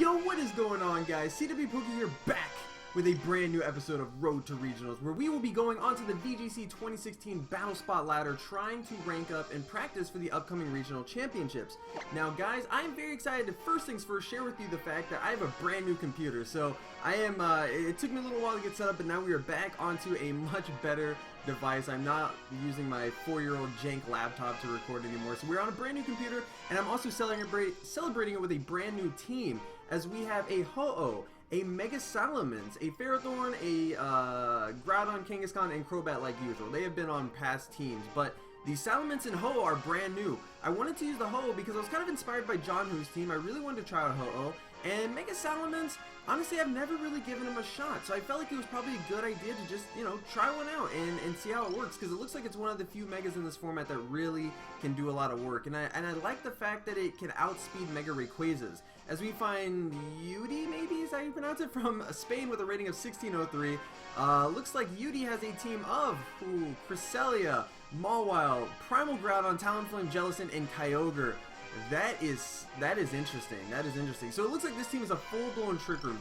Yo, what is going on, guys? CWpoke here, back with a brand new episode of Road to Regionals, where we will be going onto the VGC 2016 Battlespot ladder, trying to rank up and practice for the upcoming regional championships. Now, guys, I am very excited to first things first share with you the fact that I have a brand new computer. So I am. It took me a little while to get set up, but now we are back onto a much better device. I'm not using my 4-year-old jank laptop to record anymore. So we're on a brand new computer, and I'm also celebrating it with a brand new team, as we have a Ho-Oh, a Mega Salamence, a Ferrothorn, a Groudon, Kangaskhan, and Crobat like usual. They have been on past teams, but the Salamence and Ho-Oh are brand new. I wanted to use the Ho-Oh because I was kind of inspired by John Who's team. I really wanted to try out Ho-Oh. And Mega Salamence, honestly, I've never really given him a shot, so I felt like it was probably a good idea to just, you know, try one out and see how it works, because it looks like it's one of the few Megas in this format that really can do a lot of work. And I like the fact that it can outspeed Mega Rayquazas, as we find Yudi, maybe is how you pronounce it, from Spain with a rating of 1603. Looks like Yudi has a team of Cresselia, Mawile, Primal Groudon, Talonflame, Jellicent, and Kyogre. That is interesting. That is interesting. So it looks like this team is a full-blown Trick Room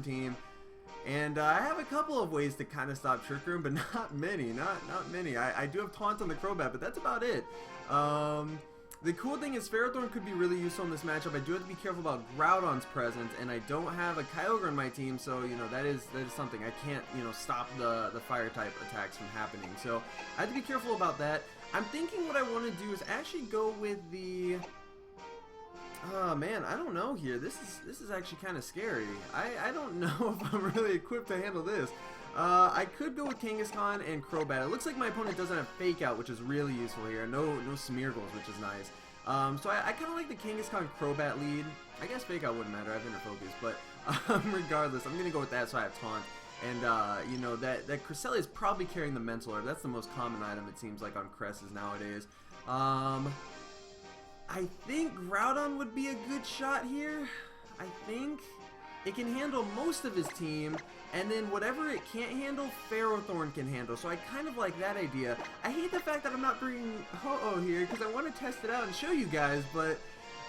team, and I have a couple of ways to kind of stop Trick Room, but not many. Not many. I do have Taunt on the Crobat, but that's about it. The cool thing is Ferrothorn could be really useful in this matchup. I do have to be careful about Groudon's presence, and I don't have a Kyogre on my team, so you know that is something. I can't, you know, stop the fire type attacks from happening. So I have to be careful about that. I'm thinking what I want to do is actually go with the. Oh man, I don't know here. This is actually kind of scary. I don't know if I'm really equipped to handle this. I could go with Kangaskhan and Crobat. It looks like my opponent doesn't have Fake Out, which is really useful here. No Smeargles, which is nice. So I kind of like the Kangaskhan Crobat lead. I guess Fake Out wouldn't matter. I have Inner Focus, but regardless, I'm gonna go with that. So I have Taunt. And, you know, that Cresselia is probably carrying the Mental Herb. That's the most common item, it seems like, on Cresses nowadays. I think Groudon would be a good shot here. I think. It can handle most of his team, and then whatever it can't handle, Ferrothorn can handle. So I kind of like that idea. I hate the fact that I'm not bringing Ho-Oh here, because I want to test it out and show you guys, but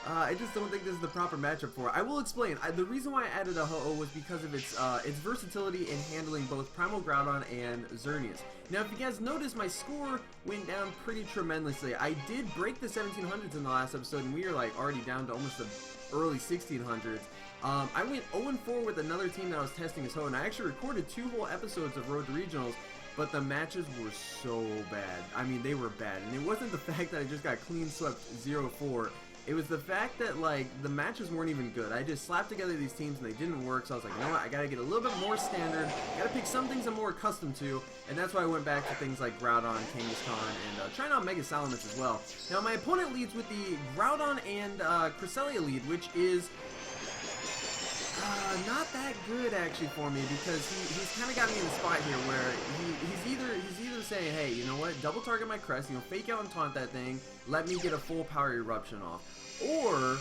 I just don't think this is the proper matchup for it. I will explain. The reason why I added a Ho-Oh was because of its versatility in handling both Primal Groudon and Xerneas. Now, if you guys notice, my score went down pretty tremendously. I did break the 1700s in the last episode, and we are like already down to almost the early 1600s. I went 0-4 with another team that I was testing as Ho, and I actually recorded 2 whole episodes of Road to Regionals, but the matches were so bad. I mean, they were bad, and it wasn't the fact that I just got clean swept 0-4. It was the fact that, like, the matches weren't even good. I just slapped together these teams and they didn't work, so I was like, you know what, I gotta get a little bit more standard, gotta pick some things I'm more accustomed to, and that's why I went back to things like Groudon, Kangaskhan, and trying out Mega Salamence as well. Now, my opponent leads with the Groudon and Cresselia lead, which is not that good actually for me, because he's kind of got me in a spot here where he's either saying, hey, you know what, double target my Crest, you know, Fake Out and Taunt that thing, let me get a full power eruption off, or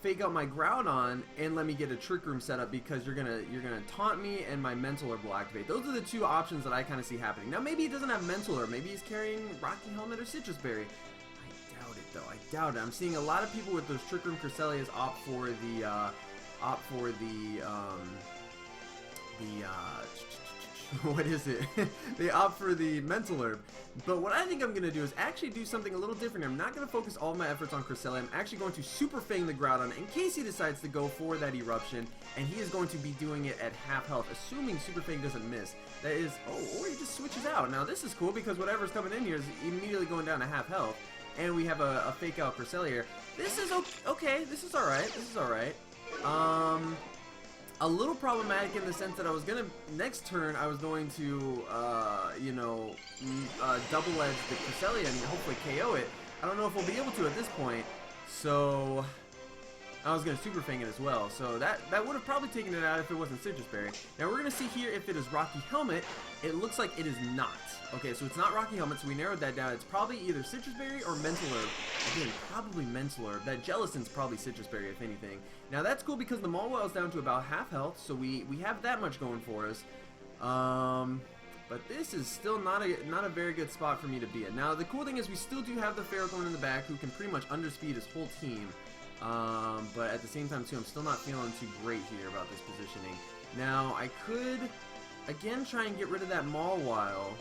Fake Out my Groudon and let me get a Trick Room set up because you're gonna taunt me and my Mental Herb will activate. Those are the two options that I kind of see happening. Now maybe he doesn't have Mental Herb, maybe he's carrying Rocky Helmet or Citrus Berry. I doubt it though. I doubt it. I'm seeing a lot of people with those Trick Room Cresselias opt for the what is it? They opt for the Mental Herb. But what I think I'm going to do is actually do something a little different. I'm not going to focus all of my efforts on Cresselia. I'm actually going to Super Fang the Groudon in case he decides to go for that eruption, and he is going to be doing it at half health, assuming Super Fang doesn't miss. That is, or he just switches out. Now this is cool because whatever's coming in here is immediately going down to half health, and we have a Fake Out Cresselia here. This is okay. This is alright. This is alright. A little problematic in the sense that I was gonna, next turn, I was going to, you know, double edge the Cresselia and hopefully KO it. I don't know if we'll be able to at this point, so I was gonna Super Fang it as well. So that would have probably taken it out if it wasn't Citrus Berry. Now we're gonna see here if it is Rocky Helmet. It looks like it is not. Okay, so it's not Rocky Helmet, so we narrowed that down. It's probably either Citrus Berry or Mental Herb. Again, probably Mental Herb. That Jellicent's probably Citrus Berry, if anything. Now that's cool because the Mawile is down to about half health, so we have that much going for us. But this is still not a very good spot for me to be in. Now the cool thing is we still do have the Ferrothorn in the back who can pretty much underspeed his whole team. But at the same time, too, I'm still not feeling too great here about this positioning. Now, I could, again, try and get rid of that Mawile.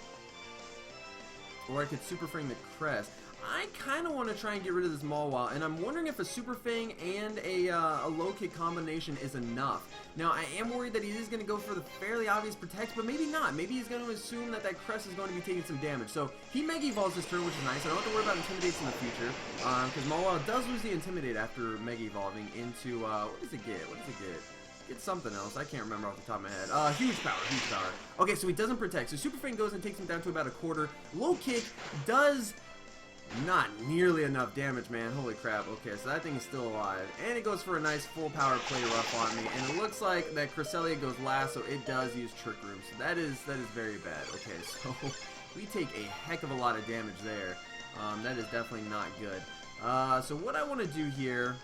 Or I could Super Fang the Crest. I kind of want to try and get rid of this Mawile, and I'm wondering if a Super Fang and a low kick combination is enough. Now, I am worried that he is going to go for the fairly obvious Protect, but maybe not. Maybe he's going to assume that that Crest is going to be taking some damage. So, he Mega Evolves this turn, which is nice. I don't have to worry about Intimidates in the future, because Mawile does lose the Intimidate after Mega Evolving into, what does it get? What does it get? It's something else. I can't remember off the top of my head. Huge power, huge power. Okay, so he doesn't Protect. So, Super Fang goes and takes him down to about a quarter. Low Kick does not nearly enough damage, man. Holy crap. Okay, so that thing is still alive. And it goes for a nice full power play rough on me. And it looks like that Cresselia goes last, so it does use Trick Room. So that is very bad. Okay, so we take a heck of a lot of damage there. That is definitely not good. So what I want to do here...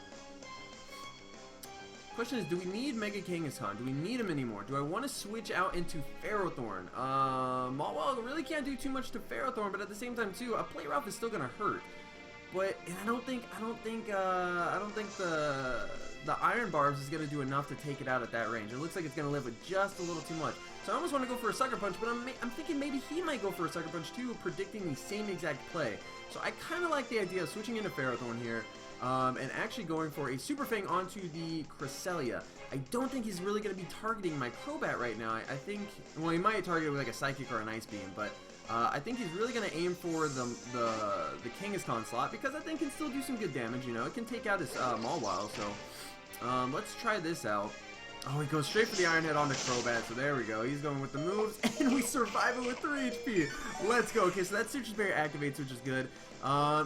Question is, do we need Mega Kangaskhan? Do we need him anymore? Do I want to switch out into Ferrothorn? Mawile really can't do too much to Ferrothorn, but at the same time too, a Play Rough is still gonna hurt. But and I don't think the Iron Barbs is gonna do enough to take it out at that range. It looks like it's gonna live with just a little too much. So I almost want to go for a Sucker Punch, but I'm thinking maybe he might go for a Sucker Punch too, predicting the same exact play. So I kind of like the idea of switching into Ferrothorn here. And actually going for a Super Fang onto the Cresselia. I don't think he's really going to be targeting my Crobat right now. I think, well, he might target it with like a Psychic or an Ice Beam, but I think he's really going to aim for the Kangaskhan slot, because I think it can still do some good damage, you know. It can take out his Mawile, so let's try this out. Oh, he goes straight for the Iron Head on the Crobat, so there we go. He's going with the moves, and we survive it with 3 HP. Let's go. Okay, so that Citrus Berry activates, which is good.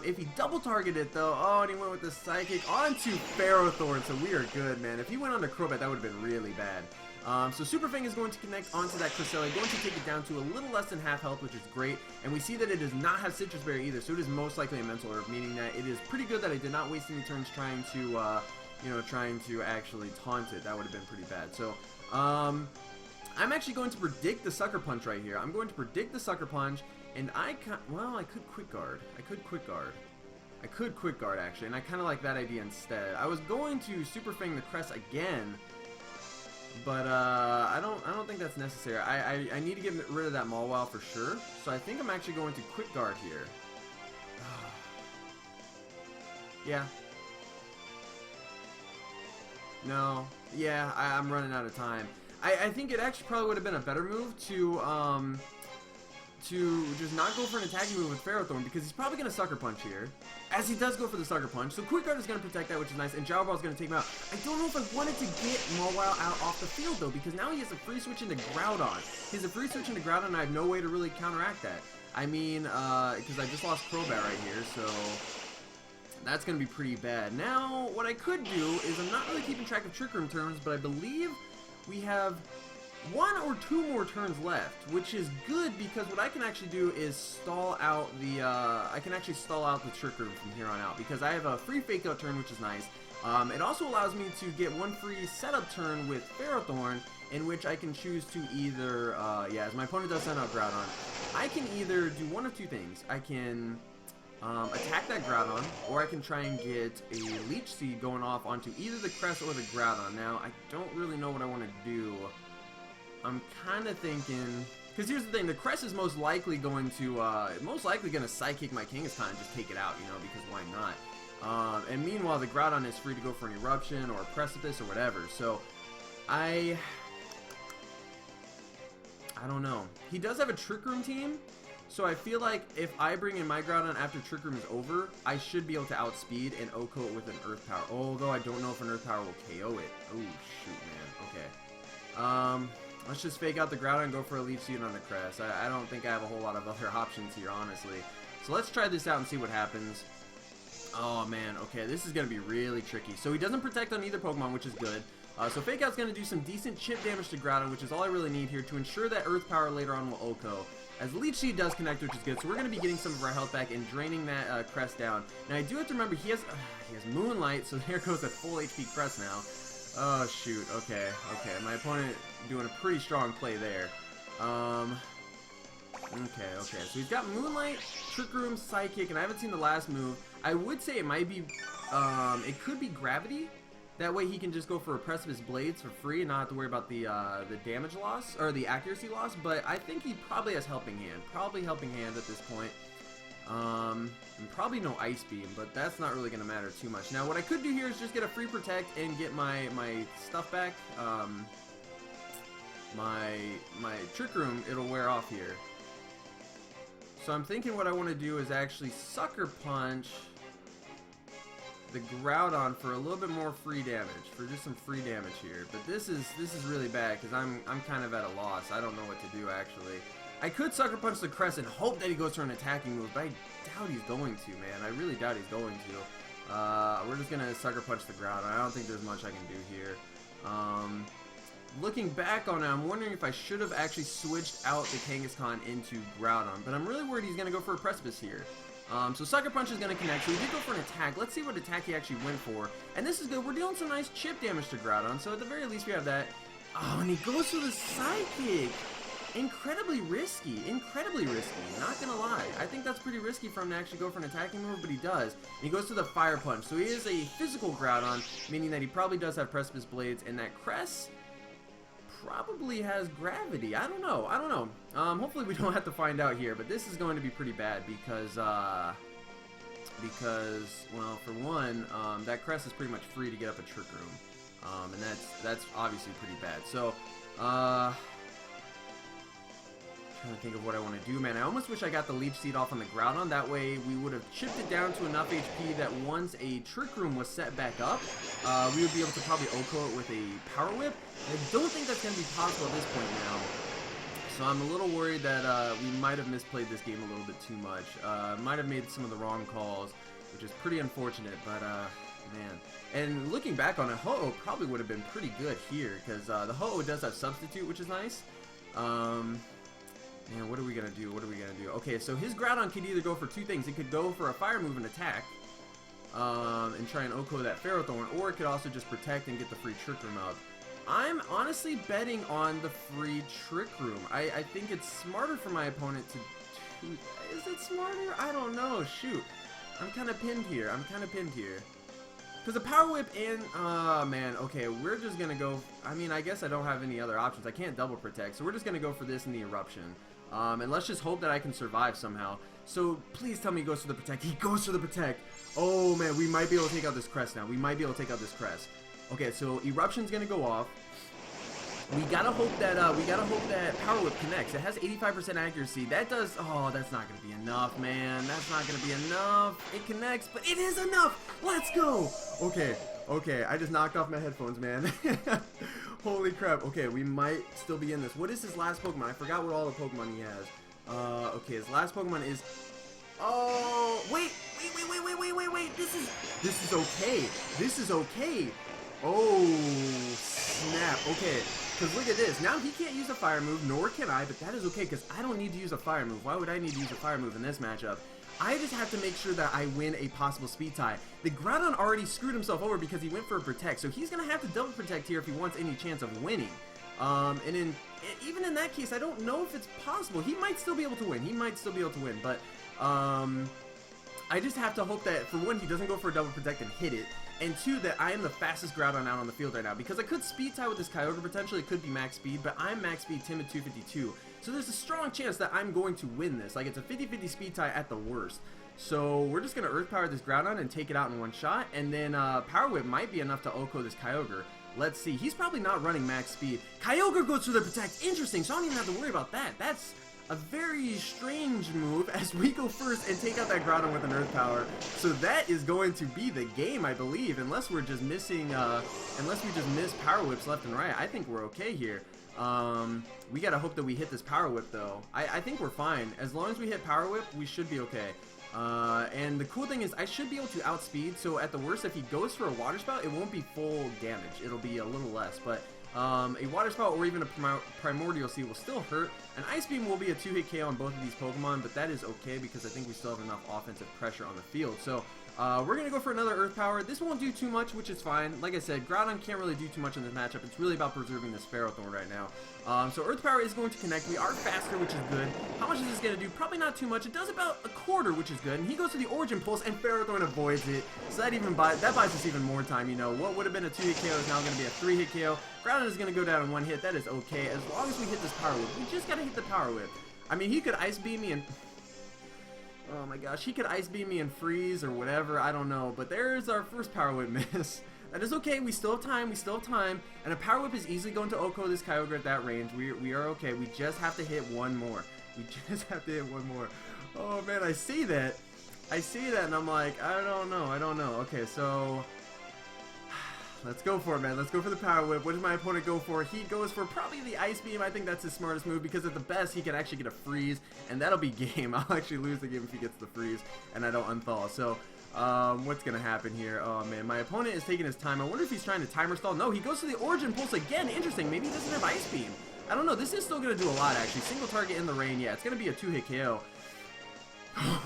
If he double targeted it though, oh, and he went with the Psychic onto Ferrothorn, so we are good, man. If he went on the Crobat, that would have been really bad. So Super Fang is going to connect onto that Cresselia, going to take it down to a little less than half health, which is great. And we see that it does not have Citrus Berry either, so it is most likely a Mental Herb, meaning that it is pretty good that I did not waste any turns trying to, trying to actually taunt it. That would have been pretty bad. So, I'm actually going to predict the Sucker Punch right here. I'm going to predict the Sucker Punch. And I could Quick Guard. I could Quick Guard, actually, and I kind of like that idea instead. I was going to Super Fang the Crest again, but I don't think that's necessary. I need to get rid of that Mawile for sure. So I think I'm actually going to Quick Guard here. Yeah. No. Yeah, I'm running out of time. I think it actually probably would have been a better move to just not go for an attacking move with Ferrothorn, because he's probably going to Sucker Punch here, as he does go for the Sucker Punch. So Quick Guard is going to protect that, which is nice, and Gyro Ball is going to take him out. I don't know if I wanted to get Mawile out off the field, though, because now he has a free switch into Groudon. He has a free switch into Groudon, and I have no way to really counteract that. I mean, because I just lost Crobat right here, so that's going to be pretty bad. Now, what I could do is, I'm not really keeping track of Trick Room turns, but I believe we have 1 or 2 more turns left, which is good, because what I can actually do is stall out the, the Trick Room from here on out, because I have a free Fake Out turn, which is nice. It also allows me to get 1 free setup turn with Ferrothorn, in which I can choose to either, as my opponent does send out Groudon, I can either do 1 of 2 things. I can attack that Groudon, or I can try and get a Leech Seed going off onto either the Crest or the Groudon. Now, I don't really know what I want to do. I'm kind of thinking, because here's the thing, the Crest is most likely going to Psychic my Kangaskhan and just take it out, you know, because why not? And meanwhile, the Groudon is free to go for an Eruption or a Precipice or whatever, so I don't know. He does have a Trick Room team, so I feel like if I bring in my Groudon after Trick Room is over, I should be able to outspeed and OHKO it with an Earth Power, although I don't know if an Earth Power will KO it. Oh, shoot, man. Okay. Let's just fake out the Groudon and go for a Leech Seed on the Crest. I don't think I have a whole lot of other options here, honestly. So let's try this out and see what happens. Oh, man. Okay, this is going to be really tricky. So he doesn't protect on either Pokemon, which is good. So Fake Out's going to do some decent chip damage to Groudon, which is all I really need here to ensure that Earth Power later on will OHKO. As Leech Seed does connect, which is good. So we're going to be getting some of our health back and draining that Crest down. Now, I do have to remember he has Moonlight, so there goes that full HP Crest now. Oh, shoot. Okay. My opponent doing a pretty strong play there. Okay. So he's got Moonlight, Trick Room, Psychic, and I haven't seen the last move. I would say it might be It could be Gravity. That way he can just go for a Precipice Blades for free and not have to worry about the damage loss, or the accuracy loss, but I think he probably has Helping Hand. Probably Helping Hand at this point. And probably no Ice Beam, but that's not really going to matter too much. Now, what I could do here is just get a free Protect and get my stuff back. My Trick Room, it'll wear off here. So I'm thinking what I want to do is actually Sucker Punch the Groudon for a little bit more free damage, for just some free damage here. But this is really bad because I'm kind of at a loss. I don't know what to do actually. I could Sucker Punch the Crest and hope that he goes for an attacking move, but I doubt he's going to, man. I really doubt he's going to. We're just gonna Sucker Punch the Groudon. I don't think there's much I can do here. Looking back on it, I'm wondering if I should have actually switched out the Kangaskhan into Groudon, but I'm really worried he's gonna go for a Precipice here. So Sucker Punch is going to connect, so he did go for an attack. Let's see what attack he actually went for. And this is good. We're dealing some nice chip damage to Groudon, so at the very least we have that. Oh, and he goes for the Psychic. Incredibly risky. Incredibly risky. Not going to lie. I think that's pretty risky for him to actually go for an attacking move, but he does. And he goes to the Fire Punch. So he is a physical Groudon, meaning that he probably does have Precipice Blades, and that Crest probably has Gravity. I don't know. I don't know. Hopefully we don't have to find out here, but this is going to be pretty bad because well, for one, that Crest is pretty much free to get up a Trick Room, and that's obviously pretty bad. So, trying to think of what I want to do, man. I almost wish I got the Leech Seed off on the Groudon. That way we would have chipped it down to enough HP that once a Trick Room was set back up, we would be able to probably OHKO it with a Power Whip. I don't think that's going to be possible at this point now. So I'm a little worried that we might have misplayed this game a little bit too much. Might have made some of the wrong calls, which is pretty unfortunate, but man. And looking back on it, Ho-Oh probably would have been pretty good here, because the Ho-Oh does have Substitute, which is nice. Man, what are we going to do? What are we going to do? Okay, so his Groudon could either go for two things. It could go for a Fire Move and attack, and try and OHKO that Ferrothorn, or it could also just Protect and get the free Trick Room out. I'm honestly betting on the free Trick Room. I think it's smarter for my opponent to... Is it smarter? I don't know. Shoot. I'm kind of pinned here. I'm kind of pinned here. Because the Power Whip and... man. Okay, we're just going to go... I mean, I guess I don't have any other options. I can't double Protect, so we're just going to go for this in the Eruption. And let's just hope that I can survive somehow. So, please tell me he goes for the Protect. He goes for the Protect. Oh, man. We might be able to take out this Crest now. We might be able to take out this Crest. Okay, so Eruption's gonna go off. We gotta hope that Power Whip connects. It has 85% accuracy. That does. Oh, that's not gonna be enough, man. That's not gonna be enough. It connects, but it is enough. Let's go. Okay, okay. I just knocked off my headphones, man. Holy crap. Okay, we might still be in this. What is his last Pokemon? I forgot what all the Pokemon he has. Okay, his last Pokemon is. Oh, wait. This is okay. This is okay. Oh, snap. Okay, because look at this. Now he can't use a Fire Move, nor can I, but that is okay, because I don't need to use a Fire Move. Why would I need to use a Fire Move in this matchup? I just have to make sure that I win a possible Speed tie. The Groudon already screwed himself over because he went for a Protect, so he's going to have to double Protect here if he wants any chance of winning. And even in that case, I don't know if it's possible. He might still be able to win. He might still be able to win, but I just have to hope that, for one, he doesn't go for a double Protect and hit it, and two, that I am the fastest Groudon out on the field right now, because I could Speed tie with this Kyogre potentially. It could be max speed, but I'm max speed Timid 252, so there's a strong chance that I'm going to win this. Like, it's a 50-50 speed tie at the worst. So we're just going to Earth Power this Groudon and take it out in one shot, and then Power Whip might be enough to OHKO this Kyogre. Let's see. He's probably not running max speed. Kyogre goes for the Protect. Interesting, so I don't even have to worry about that. That's a very strange move as we go first and take out that Groudon with an Earth Power. So that is going to be the game, I believe, unless we're just missing, unless we just miss Power Whips left and right. I think we're okay here. We gotta hope that we hit this Power Whip, though. I think we're fine. As long as we hit Power Whip, we should be okay. And the cool thing is I should be able to outspeed, so at the worst, if he goes for a Water Spout, it won't be full damage. It'll be a little less, but a Water Spout or even a Primordial Seed will still hurt. An Ice Beam will be a 2-hit KO on both of these Pokemon, but that is okay because I think we still have enough offensive pressure on the field. So We're going to go for another Earth Power. This won't do too much, which is fine. Like I said, Groudon can't really do too much in this matchup. It's really about preserving this Ferrothorn right now. So Earth Power is going to connect. We are faster, which is good. How much is this going to do? Probably not too much. It does about a quarter, which is good. And he goes to the Origin Pulse, and Ferrothorn avoids it. So that buys us even more time. You know, what would have been a 2-hit KO is now going to be a 3-hit KO. Groudon is going to go down in 1 hit. That is okay. As long as we hit this Power Whip. We just got to hit the Power Whip. I mean, he could Ice Beam me and... Oh my gosh, he could Ice Beam me and freeze or whatever, I don't know. But there's our first Power Whip miss. That is okay, we still have time, And a Power Whip is easily going to OHKO this Kyogre at that range. We are okay, we just have to hit one more. Oh man, I see that and I'm like, I don't know. Okay, so... Let's go for it, man. Let's go for the Power Whip. What does my opponent go for? He goes for probably the Ice Beam. I think that's his smartest move because at the best, he can actually get a freeze, and that'll be game. I'll actually lose the game if he gets the freeze, and I don't unthaw. So, what's going to happen here? Oh, man. My opponent is taking his time. I wonder if he's trying to timer stall. No, he goes to the Origin Pulse again. Interesting. Maybe he doesn't have Ice Beam. I don't know. This is still going to do a lot, actually. Single target in the rain. Yeah, it's going to be a 2-hit KO.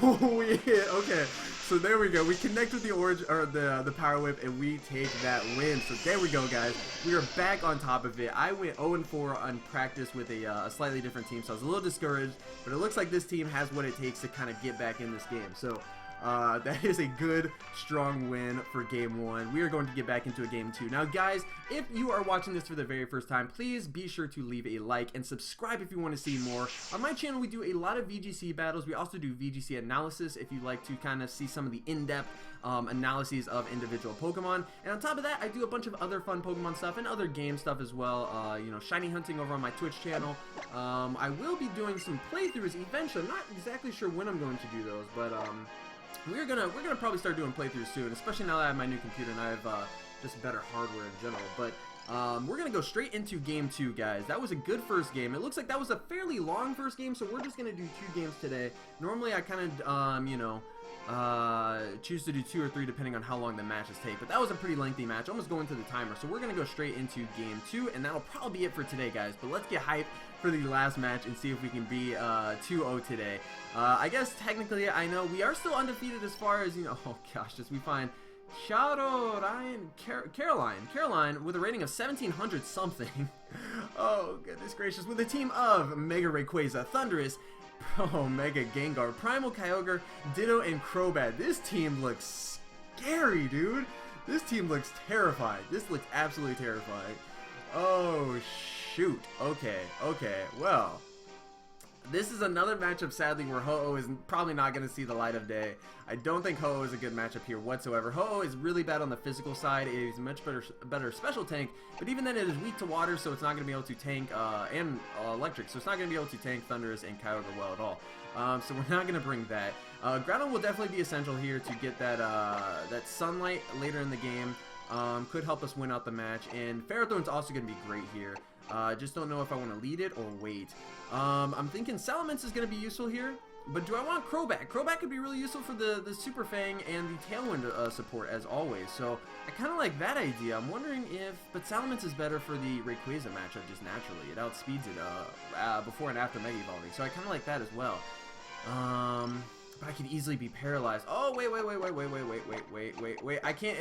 Oh, we hit. Okay, so there we go. We connect with the Origin or the Power Whip, and we take that win. So there we go, guys. We are back on top of it. I went 0-4 on practice with a slightly different team, so I was a little discouraged. But it looks like this team has what it takes to kind of get back in this game. So that is a good, strong win for Game 1. We are going to get back into a Game 2. Now, guys, if you are watching this for the very first time, please be sure to leave a like and subscribe if you want to see more. On my channel, we do a lot of VGC battles. We also do VGC analysis if you'd like to kind of see some of the in-depth analyses of individual Pokemon. And on top of that, I do a bunch of other fun Pokemon stuff and other game stuff as well. You know, shiny hunting over on my Twitch channel. I will be doing some playthroughs eventually. I'm not exactly sure when I'm going to do those, but... We're gonna probably start doing playthroughs soon, especially now that I have my new computer and I have just better hardware in general. But we're gonna go straight into Game 2, guys. That was a good first game. It looks like that was a fairly long first game, so we're just gonna do 2 games today. Normally, I kind of you know, choose to do 2 or 3 depending on how long the matches take. But that was a pretty lengthy match, almost going to the timer. So we're gonna go straight into Game 2, and that'll probably be it for today, guys. But let's get hyped for the last match and see if we can be 2-0 today. I guess technically, I know we are still undefeated as far as, you know, oh gosh, just we find Caroline with a rating of 1700 something. Oh goodness gracious, with a team of Mega Rayquaza, Thundurus, Mega Gengar, Primal Kyogre, Ditto, and Crobat. This team looks scary, dude. This team looks terrifying. This looks absolutely terrifying. Oh shoot. Okay, well, this is another matchup, sadly, where Ho-Oh is probably not going to see the light of day. I don't think Ho-Oh is a good matchup here whatsoever. Ho-Oh is really bad on the physical side. It is a much better special tank, but even then it is weak to water, so it's not going to be able to tank, and electric, so it's not going to be able to tank Thundurus and Kyogre well at all. So we're not going to bring that. Groudon will definitely be essential here to get that, that sunlight later in the game. Could help us win out the match, and Ferrothorn's also going to be great here. Just don't know if I want to lead it or wait. I'm thinking Salamence is going to be useful here, but do I want Crobat? Crobat could be really useful for the Super Fang and the Tailwind support as always, so I kind of like that idea. I'm wondering if, but Salamence is better for the Rayquaza matchup just naturally. It outspeeds it before and after Mega Evolving, so I kind of like that as well. But I could easily be paralyzed. Oh, wait. I can't.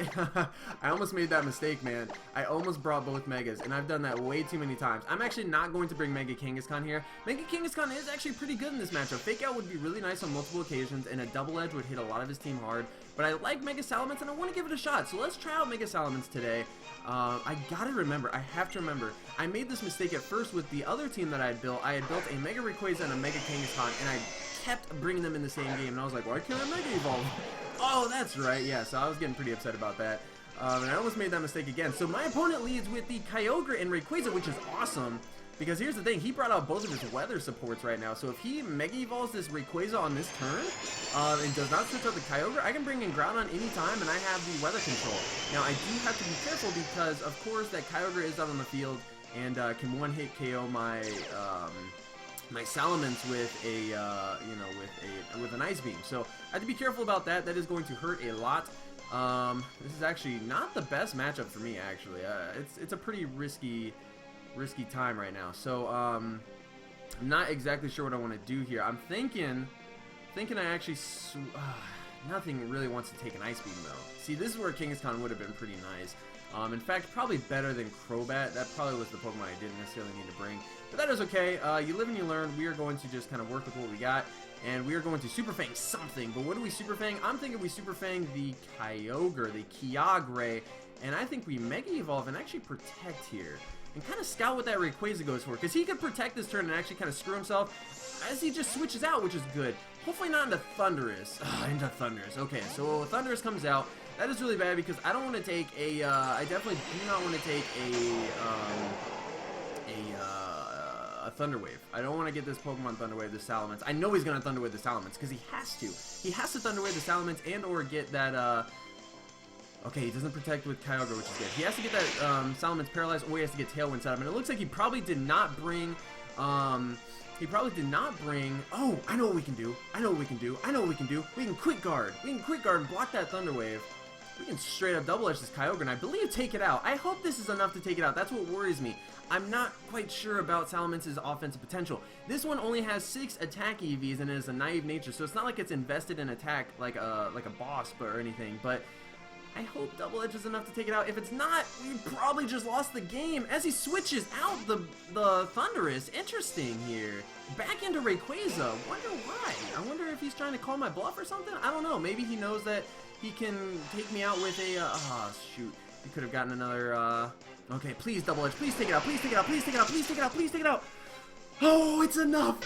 I almost made that mistake, man. I almost brought both Megas, and I've done that way too many times. I'm actually not going to bring Mega Kangaskhan here. Mega Kangaskhan is actually pretty good in this matchup. Fake Out would be really nice on multiple occasions, and a Double Edge would hit a lot of his team hard. But I like Mega Salamence, and I want to give it a shot. So let's try out Mega Salamence today. I gotta remember, I have to remember, I made this mistake at first with the other team that I had built. I had built a Mega Rayquaza and a Mega Kangaskhan, and I kept bringing them in the same game, and I was like, why can't I Mega Evolve? Oh, that's right, yeah, so I was getting pretty upset about that. And I almost made that mistake again. So my opponent leads with the Kyogre and Rayquaza, which is awesome, because here's the thing, he brought out both of his weather supports right now, so if he Mega Evolves this Rayquaza on this turn, and does not switch out the Kyogre, I can bring in Groudon anytime, and I have the weather control. Now, I do have to be careful, because, of course, that Kyogre is out on the field, and can one-hit KO my, my Salamence with a, with an Ice Beam. So I have to be careful about that. That is going to hurt a lot. This is actually not the best matchup for me, actually. It's a pretty risky time right now. So I'm not exactly sure what I want to do here. I'm thinking I actually, nothing really wants to take an Ice Beam though. See, this is where Kangaskhan would have been pretty nice. In fact, probably better than Crobat. That probably was the Pokemon I didn't necessarily need to bring. But that is okay. You live and you learn. We are going to just kind of work with what we got. And we are going to Super Fang something. But what do we Super Fang? I'm thinking we Super Fang the Kyogre, the Kyogre. And I think we Mega Evolve and actually Protect here. And kind of scout what that Rayquaza goes for. Because he could Protect this turn and actually kind of screw himself as he just switches out, which is good. Hopefully not into Thundurus. Into Thundurus. Okay, so Thundurus comes out. That is really bad because I don't want to take a, I definitely do not want to take a Thunder Wave. I don't want to get this Pokemon Thunder Wave, the Salamence. I know he's going to Thunder Wave the Salamence because he has to. He has to Thunder Wave the Salamence and or get that, okay, he doesn't Protect with Kyogre, which is good. He has to get that Salamence paralyzed or he has to get Tailwind set up. And it looks like he probably did not bring, oh, I know what we can do. I know what we can do. We can Quick Guard. We can Quick Guard and block that Thunder Wave. We can straight up Double Edge this Kyogre and I believe take it out. I hope this is enough to take it out. That's what worries me. I'm not quite sure about Salamence's offensive potential. This one only has 6 attack EVs and it is a naive nature, so it's not like it's invested in attack like a boss or anything, but I hope Double Edge is enough to take it out. If it's not, we probably just lost the game as he switches out the Thundurus. Interesting here. Back into Rayquaza. Wonder why. I wonder if he's trying to call my bluff or something. I don't know. Maybe he knows that he can take me out with a, shoot. He could have gotten another, okay, please Double Edge. Please take it out. Please take it out. Please take it out. Please take it out. Please take it out. Oh, it's enough.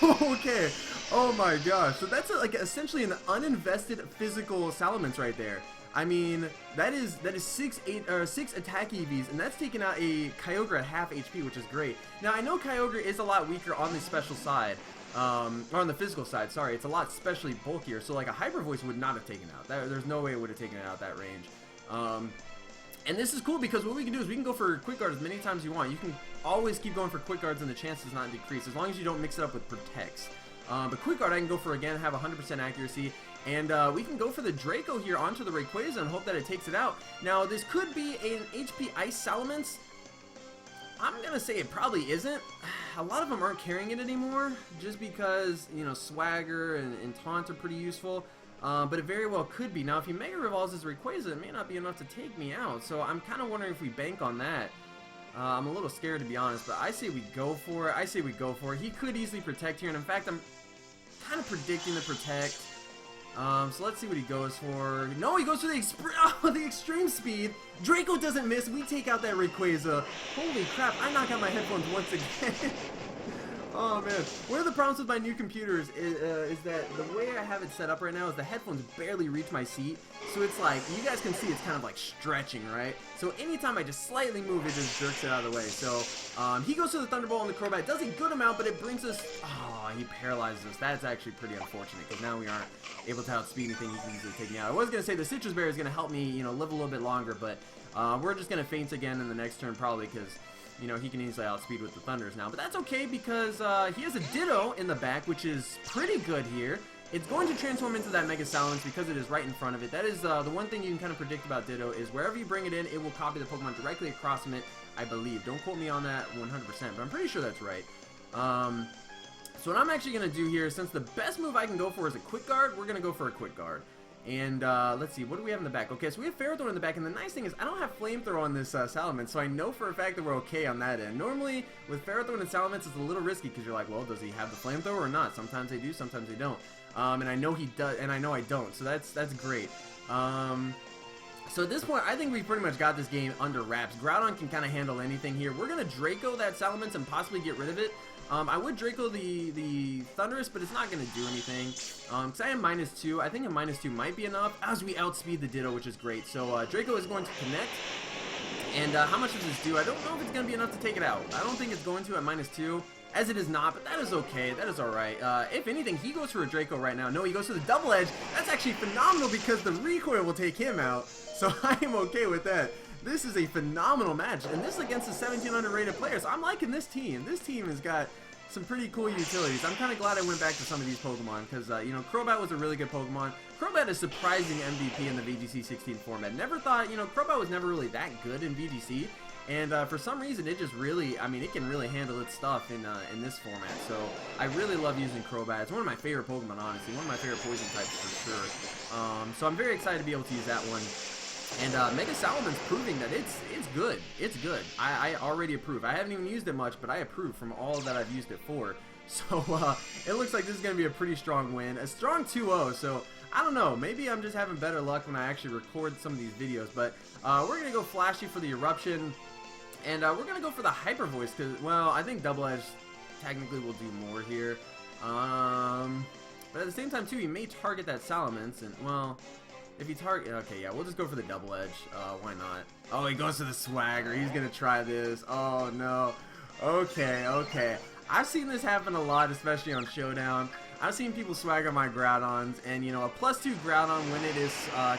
Okay. Oh my gosh. So that's like essentially an uninvested physical Salamence right there. I mean, that is 6 attack EVs, and that's taking out a Kyogre at half HP, which is great. Now, I know Kyogre is a lot weaker on the special side, or on the physical side, sorry. It's a lot specially bulkier, so like a Hyper Voice would not have taken it out. There's no way it would have taken it out that range. And this is cool because what we can do is we can go for Quick Guard as many times as you want. You can always keep going for Quick Guards and the chance does not decrease, as long as you don't mix it up with Protects. But Quick Guard I can go for again, have 100% accuracy. And we can go for the Draco here onto the Rayquaza and hope that it takes it out. Now, this could be an HP Ice Salamence. I'm going to say it probably isn't. A lot of them aren't carrying it anymore just because, you know, Swagger and Taunt are pretty useful. But it very well could be. Now, if he Mega Revolves his Rayquaza, it may not be enough to take me out. So I'm kind of wondering if we bank on that. I'm a little scared, to be honest, but I say we go for it. He could easily Protect here, and in fact, I'm kind of predicting the Protect. So let's see what he goes for. No, he goes for the extreme speed. Draco doesn't miss. We take out that Rayquaza. Holy crap, I knock out my headphones once again. Oh man, one of the problems with my new computers is that the way I have it set up right now is the headphones barely reach my seat. So it's like, you guys can see it's kind of like stretching, right? So anytime I just slightly move, it just jerks it out of the way. So he goes to the Thunderbolt on the Crobat. Does a good amount, but it brings us, he paralyzes us. That's actually pretty unfortunate because now we aren't able to outspeed anything. He can easily take me out. I was going to say the Citrus Berry is going to help me, you know, live a little bit longer, but we're just going to faint again in the next turn probably because, you know, he can easily outspeed with the Thunders now. But that's okay because he has a Ditto in the back, which is pretty good here. It's going to transform into that Mega Salamence because it is right in front of it. That is the one thing you can kind of predict about Ditto is wherever you bring it in, it will copy the Pokemon directly across from it, I believe. Don't quote me on that 100%, but I'm pretty sure that's right. So what I'm actually going to do here, since the best move I can go for is a Quick Guard, we're going to go for a Quick Guard. And let's see, what do we have in the back? Okay, so we have Ferrothorn in the back, and the nice thing is I don't have Flamethrower on this Salamence, so I know for a fact that we're okay on that end. Normally, with Ferrothorn and Salamence, it's a little risky because you're like, well, does he have the Flamethrower or not? Sometimes they do, sometimes they don't. And I know he does, and I know I don't, so that's great. So at this point, I think we pretty much got this game under wraps. Groudon can kind of handle anything here. We're going to Draco that Salamence and possibly get rid of it. I would Draco the Thundurus, but it's not going to do anything. Because I am -2. I think a -2 might be enough as we outspeed the Ditto, which is great. So Draco is going to connect. And how much does this do? I don't know if it's going to be enough to take it out. I don't think it's going to at -2. As it is not, but that is okay. That is alright. If anything, he goes for a Draco right now. No, he goes for the Double Edge. That's actually phenomenal because the recoil will take him out. So I am okay with that. This is a phenomenal match, and this is against a 1700 rated player, so I'm liking this team. This team has got some pretty cool utilities. I'm kind of glad I went back to some of these Pokemon, because, you know, Crobat was a really good Pokemon. Crobat is surprising MVP in the VGC 16 format. Never thought, you know, Crobat was never really that good in VGC, And for some reason, it just really, I mean, it can really handle its stuff in this format. So I really love using Crobat. It's one of my favorite Pokemon, honestly. One of my favorite poison types for sure. So I'm very excited to be able to use that one. And Mega Salamence proving that it's good. It's good. I already approve. I haven't even used it much, but I approve from all that I've used it for. So it looks like this is going to be a pretty strong win. A strong 2-0, so I don't know. Maybe I'm just having better luck when I actually record some of these videos. But we're going to go Flashy for the Eruption. And we're going to go for the Hyper Voice because, well, I think Double Edge technically will do more here. But at the same time, too, he may target that Salamence. And, well, if he target... Okay, yeah, we'll just go for the Double Edge. Why not? Oh, he goes to the Swagger. He's going to try this. Oh, no. Okay, okay. I've seen this happen a lot, especially on Showdown. I've seen people swagger my Groudons, and, you know, a +2 Groudon when it is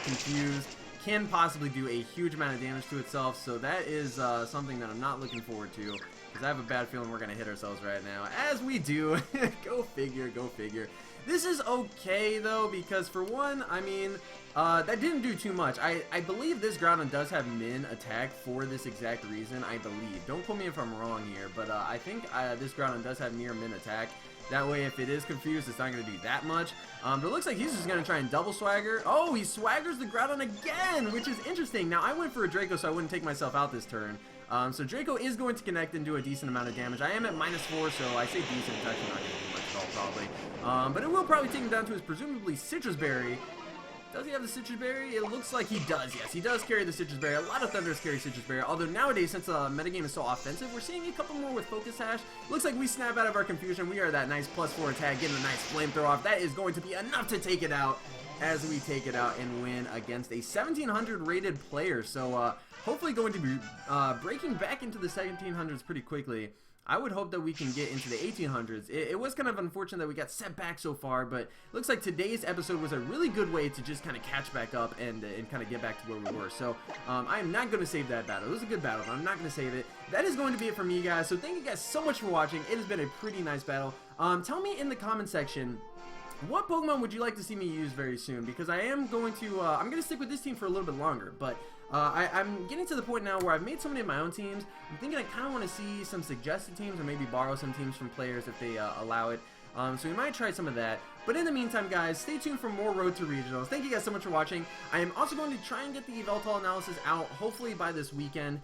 confused can possibly do a huge amount of damage to itself, so that is something that I'm not looking forward to, because I have a bad feeling we're going to hit ourselves right now, as we do. Go figure, go figure. This is okay, though, because for one, I mean, that didn't do too much. I believe this Groudon does have min attack for this exact reason, I believe. Don't quote me if I'm wrong here, but I think this Groudon does have near min attack. That way, if it is confused, it's not going to do that much. But it looks like he's just going to try and double swagger. Oh, he swaggers the Groudon again, which is interesting. Now, I went for a Draco, so I wouldn't take myself out this turn. So Draco is going to connect and do a decent amount of damage. I am at -4, so I say decent. It's actually not going to do much at all, probably. But it will probably take him down to his presumably Citrus Berry. Does he have the Citrus Berry? It looks like he does, yes. He does carry the Citrus Berry. A lot of Thundurus carry Citrus Berry. Although nowadays, since the metagame is so offensive, we're seeing a couple more with Focus Sash. Looks like we snap out of our confusion. We are that nice +4 attack, getting a nice flamethrower off. That is going to be enough to take it out as we take it out and win against a 1700 rated player. So hopefully going to be breaking back into the 1700s pretty quickly. I would hope that we can get into the 1800s. It was kind of unfortunate that we got set back so far, but it looks like today's episode was a really good way to just kind of catch back up and kind of get back to where we were. So I am not going to save that battle. It was a good battle, but I'm not going to save it. That is going to be it for me, guys. So thank you guys so much for watching. It has been a pretty nice battle. Tell me in the comment section, what Pokemon would you like to see me use very soon? Because I am going to, I'm going to stick with this team for a little bit longer, but I'm getting to the point now where I've made so many of my own teams. I'm thinking I kind of want to see some suggested teams or maybe borrow some teams from players if they allow it. So we might try some of that. But in the meantime, guys, stay tuned for more Road to Regionals. Thank you guys so much for watching. I am also going to try and get the Yveltal analysis out, hopefully by this weekend.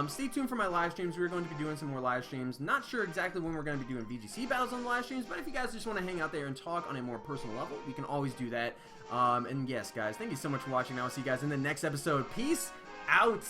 Stay tuned for my live streams. We're going to be doing some more live streams. Not sure exactly when we're going to be doing VGC battles on the live streams, but if you guys just want to hang out there and talk on a more personal level, we can always do that. And yes, guys, thank you so much for watching. I will see you guys in the next episode. Peace out.